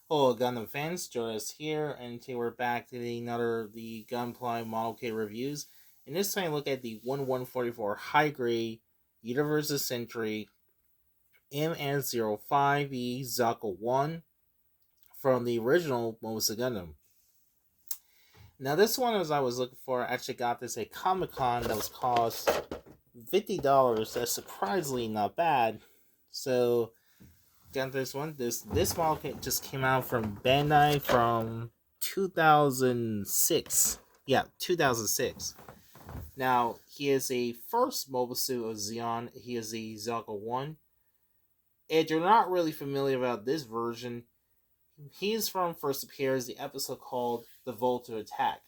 Hello, Gundam fans. Join us here, and today we're back to the Gunpla Model K reviews. And this time, look at the 1144 high grade Universe Century Ms-05b Zaku I from the original Mosa Gundam. Now, this one, as I was looking for, I actually got this at Comic Con that was cost $50. That's surprisingly not bad. So, got this one. This model just came out from Bandai from 2006. Yeah, 2006. Now, he is a first mobile suit of Zeon. He is the Zaku 1. If you're not really familiar about this version, he's from first appears the episode called The Volta Attack.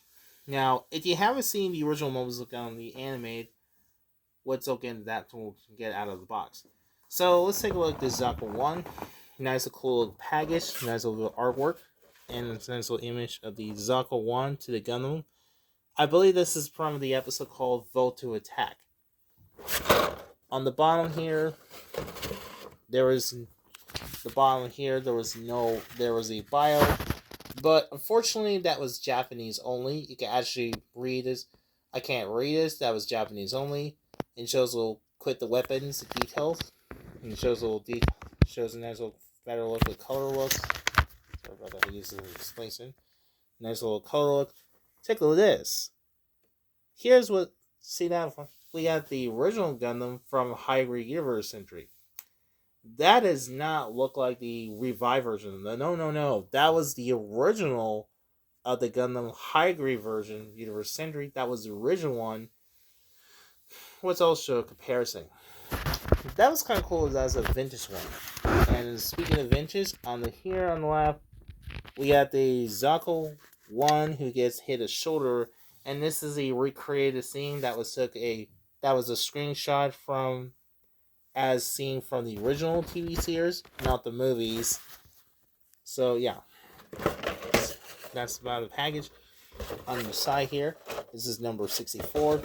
Now, if you haven't seen the original mobile suit on the animated, what's okay that to get out of the box. So let's take a look at this Zaku 1. Nice cool little package, nice little artwork, and a nice little image of the Zaku 1 to the Gundam. I believe this is from the episode called Vote to Attack. On the bottom here, there was a bio, but unfortunately that was Japanese only. You can actually read this. I can't read this. That was Japanese only. It shows a little quit the weapons, the details, and it shows a little shows a nice little better look with color looks. Sorry about that. I use the displacement. Nice little color look. Take a look at this. Here's what. See that? We got the original Gundam from High Grade Universe Century. That does not look like the revived version. No. That was the original of the Gundam High Grade version, Universe Century. That was the original one. What's also a comparison? That was kind of cool. That was a vintage one. And speaking of vintage, on the left, we got the Zaku 1 who gets hit a shoulder, and this is a recreated scene that was a screenshot from as seen from the original TV series, not the movies. So yeah, that's about the package. On the side here, this is number 64.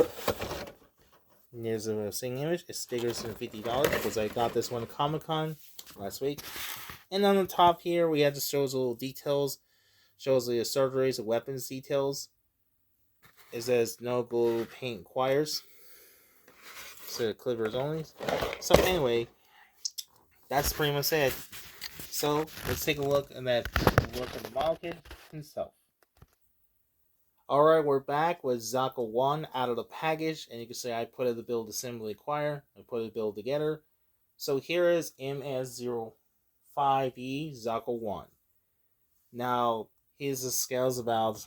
And here's a same image. It's bigger than $50 because I got this one at Comic Con last week. And on the top here, we have just shows little details, shows the surgeries, the weapons details. It says no glue paint requires. So clippers only. So anyway, that's pretty much it. So let's take a look at the model kit himself. Alright, we're back with Zaku 1 out of the package, and you can see I put it the build assembly acquire. I put it build together. So here is Ms-05b Zaku 1. Now, his scale is about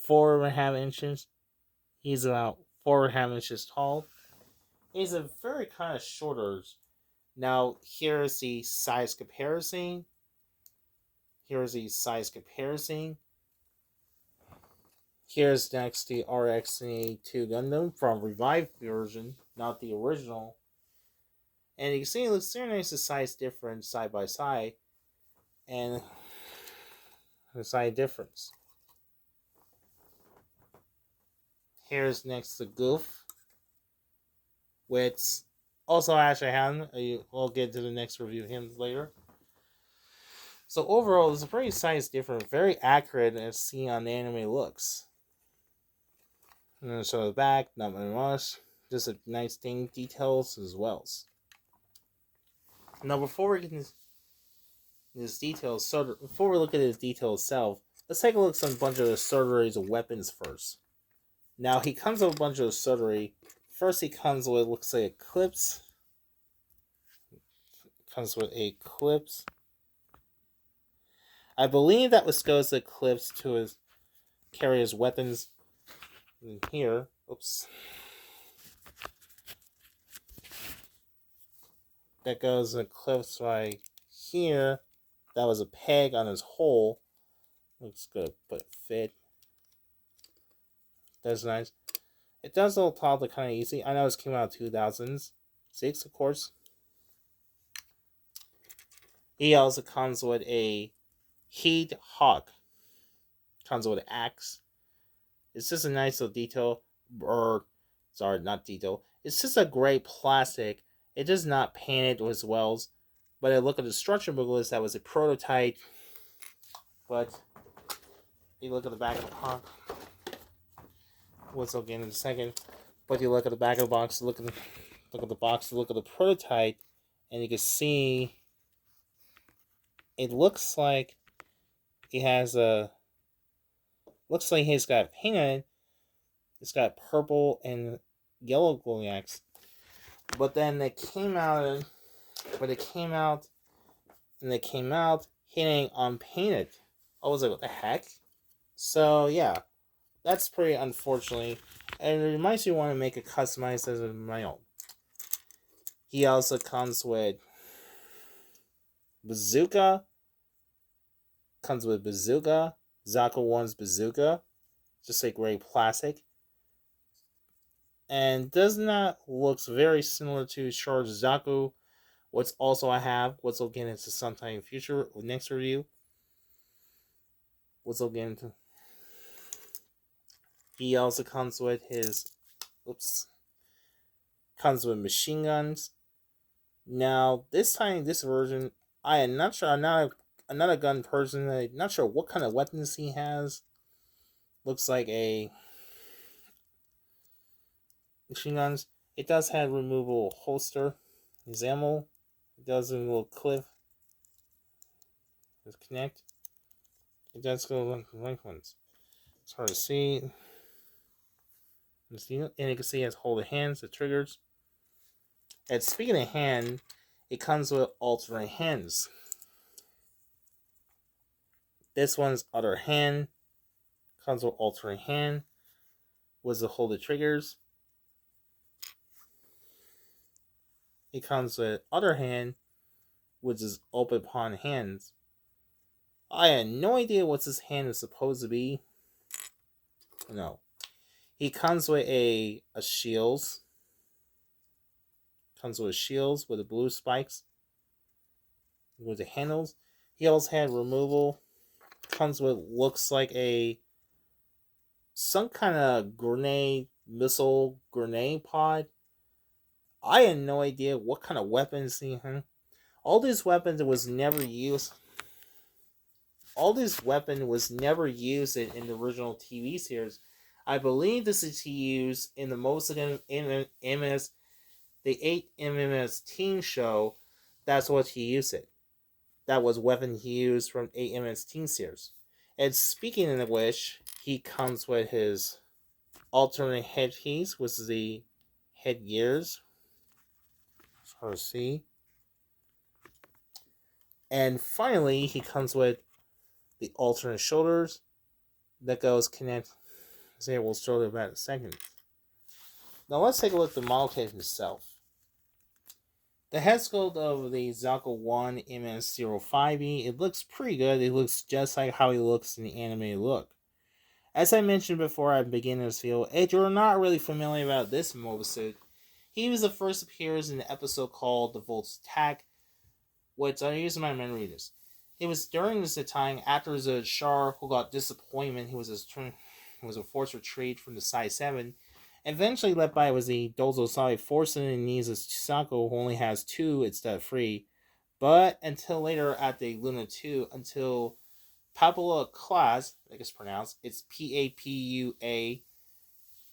4.5 inches. He's about 4.5 inches tall. He's a very kind of shorter. Now, here's the size comparison. Here's next the RX-2 Gundam from revived version, not the original. And you can see it looks very nice, the size difference side by side. And the side difference. Here's next the Goof, which also actually have. We'll get to the next review of him later. So overall, it's a pretty size different, very accurate as seen on the anime looks. And then show the back, not very much, just a nice thing, details as well. Now before we get into this details, before we look at his detail itself, let's take a look at some bunch of the surgeries of weapons first. Now he comes with a bunch of surgery. First he comes with looks like a clips. I believe that was goes the clips to his carry his weapons in here. Oops. That goes the clips right here. That was a peg on his hole. Looks good, but fit. That's nice. It does all top kind of easy. I know this came out in 2006, of course. He also comes with a Heat Hawk. Comes with an axe. It's just a nice little detail. Not detail. It's just a gray plastic. It does not paint it as well. But I look at the structure booklet, that was a prototype. But you look at the back of the box, which I'll get in a second. But you look at the back of the box, look at the box, look at the prototype, and you can see it looks like he has a. Looks like he's got paint on it. It's got purple and yellow hgucs. But then they came out, hitting unpainted. I was like, what the heck? So yeah, that's pretty unfortunately. And it reminds me want to make a customized as of my own. He also comes with bazooka. Zaku I's bazooka. Just like very plastic. And does not looks very similar to Charge Zaku. What's also I have, what's I'll get into sometime in future next review. What's I'll get into. He also comes with comes with machine guns. Now this time, this version, I am not sure. I'm not a gun person. I'm not sure what kind of weapons he has. Looks like a machine guns. It does have removable holster. His ammo. It does a little clip. Just connect. It does go like length ones. It's hard to see. And you can see it has hold of hands, the triggers. And speaking of hand, it comes with alternate hands. This one's other hand comes with alternate hand. Was the hold of triggers. It comes with other hand, which is open palm hands. I had no idea what this hand is supposed to be. No. He comes with a shields. Comes with shields with the blue spikes. With the handles. He also had removal. Comes with looks like some kind of missile grenade pod. I had no idea what kind of weapons he had. All these weapons was never used. All this weapon was never used in the original TV series. I believe this is used in the most of the 8 MMS teen show. That's what he used it. That was weapon he used from 8 MMS teen series. And speaking of which, he comes with his alternate headpiece, which is the headgears. It's hard to see. And finally, he comes with the alternate shoulders that goes connect. Say we'll show you about in a second. Now let's take a look at the model kit itself. The head sculpt of the Zaku I Ms-05b, it looks pretty good. It looks just like how he looks in the animated look. As I mentioned before I begin this video, if you're not really familiar about this mobile suit, he was the first appearance in an episode called The Volt's Attack, which I use in my memory this. It was during this time after the Char who got disappointment, he was a forced retreat from the Side 7. Eventually led by was the Dozo Side forcing and needs a Chisaku who only has 2 instead of 3. But until later at the Luna 2, until Papua class, I guess pronounced, it's Papua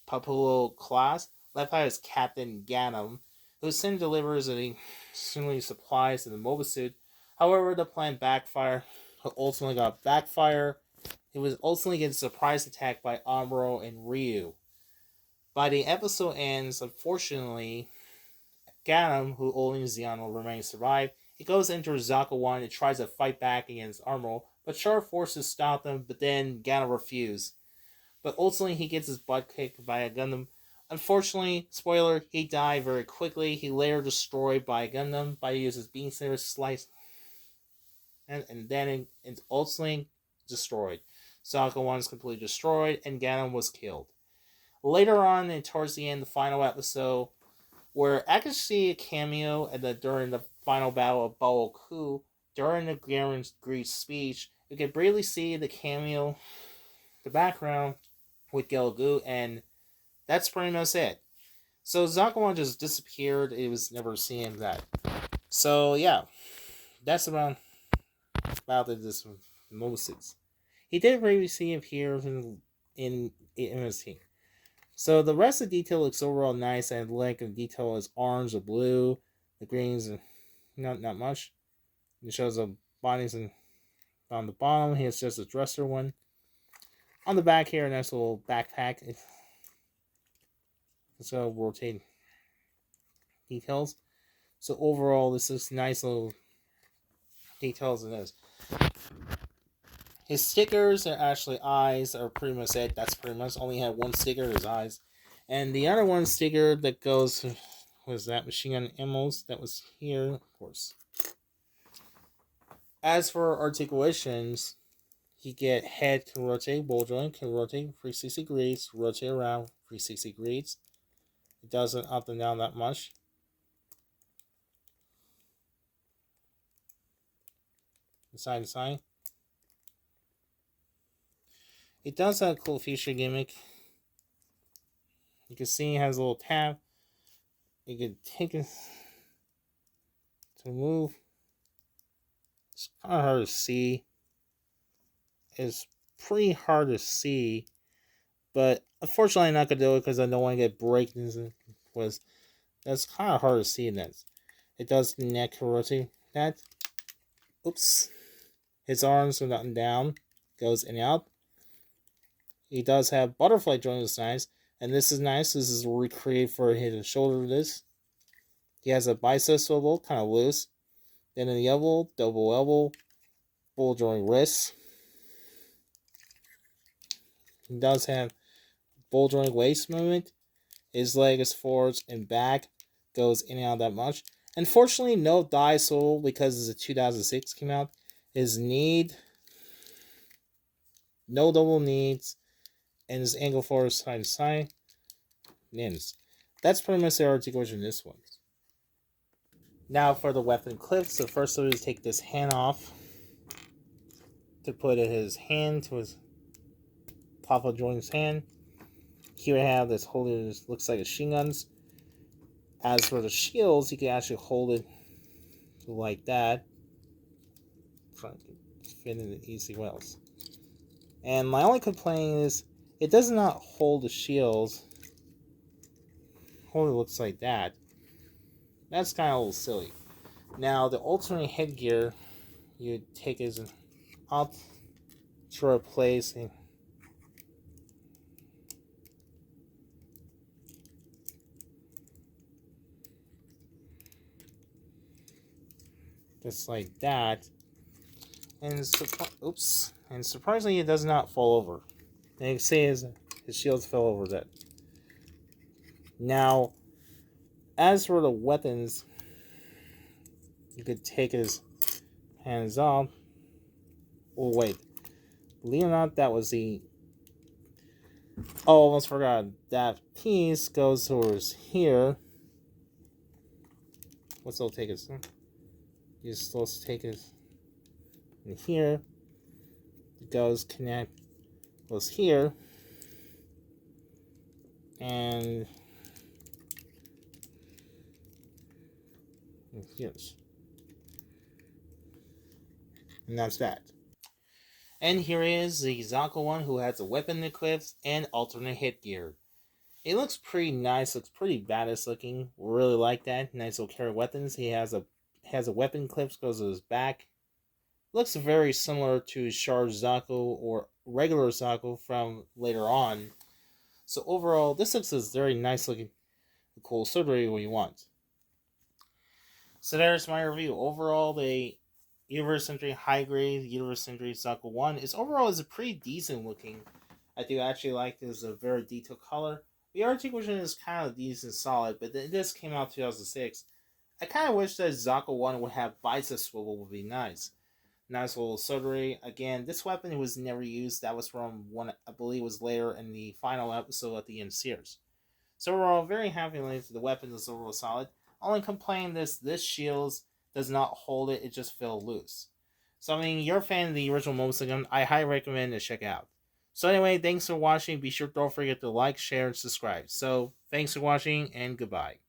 Papua class, led by his Captain Ganem, who soon delivers extremely supplies to the mobile suit. However, the plan backfired. Ultimately got backfire. He was ultimately getting surprise attacked by Amuro and Ryu. By the episode ends, unfortunately, Ganem, who only Zeon remains survive, he goes into Zaku I and tries to fight back against Amuro, but Char forces to stop them, but then Ganem refuses. But ultimately, he gets his butt kicked by a Gundam. Unfortunately, spoiler, he died very quickly. He later destroyed by a Gundam by using his beam saber slice. And then it's ultimately destroyed. Zaku I is completely destroyed, and Ganem was killed. Later on, and towards the end, the final episode, where I could see a cameo during the final battle of Baoku, during the Garen's Greek speech, you can briefly see the cameo, the background, with hguc, and that's pretty much it. So Zaku I just disappeared. It was never seen that. So yeah, that's about this Moses. He did previously appear in MST. So the rest of the detail looks overall nice, and like the detail is orange or blue. The greens are not much. It shows the bodies and on the bottom. Here's just a dresser one. On the back here, a nice little backpack. So rotate details. So overall, this is nice little details in this. His stickers are actually eyes, are pretty much it. That's pretty much only had one sticker, his eyes. And the other one sticker that goes was that machine gun ammos that was here, of course. As for articulations, you get head can rotate, ball joint can rotate 360 degrees, rotate around 360 degrees. It doesn't up and down that much. Side to side. It does have a cool feature gimmick. You can see it has a little tab. You can take it to move. It's kind of hard to see. It's pretty hard to see, but unfortunately I'm not gonna do it because I don't want to get breakings. Was that's kind of hard to see in that. It does neck rotate that. Oops. His arms are up and down, goes in and out. He does have butterfly joint that's nice, and this is nice. This is recreated for his shoulder. This he has a bicep swivel, kind of loose. Then in the elbow, double elbow, ball joint wrist. He does have ball joint waist movement. His leg is forwards and back, goes in and out that much. Unfortunately, no thigh swivel because it's a 2006 came out. His knee, no double knees, and his angle forward side to side. Ends. That's pretty much the articulation in this one. Now for the weapon clips. So first we'll just take this hand off to put his hand to his Papa Joint's hand. Here I have this holder that looks like machine guns. As for the shields, you can actually hold it like that. Fit in the easy wells. And my only complaint is it does not hold the shields. Holder looks like that. That's kind of a little silly. Now the alternate headgear, you take as out to replace and just like that, and surprisingly it does not fall over. And you can see his shields fell over that. Now, as for the weapons, you could take his hands off. Oh wait, believe it or not, that was the. Oh, almost forgot. That piece goes towards here. What's it'll take us? You're supposed to take it in here. It goes here, and here's, and that's that. And here is the Zaku one, who has a weapon eclipse and alternate headgear. It looks pretty nice. Looks pretty badass looking. Really like that. Nice little carry weapons. He has a weapon clips, goes to his back. Looks very similar to Charge Zaku or regular Zaku from later on. So overall, this looks a very nice looking, cool surgery what you want. So there's my review. Overall, the Universe Century High Grade Universe Century Zaku 1 is a pretty decent looking. I do actually like this. A very detailed color. The articulation is kind of decent, solid, but this came out 2006. I kind of wish that Zaku 1 would have bicep swivel, would be nice. Nice little surgery. Again, this weapon was never used. That was from one, I believe, was later in the final episode at the end of the series. So we're all very happy with the weapon is overall solid. Only complaint this shields does not hold it. It just fell loose. So I mean, you're a fan of the original Mobile Gun, I highly recommend to check out. So anyway, thanks for watching. Be sure don't forget to like, share, and subscribe. So thanks for watching and goodbye.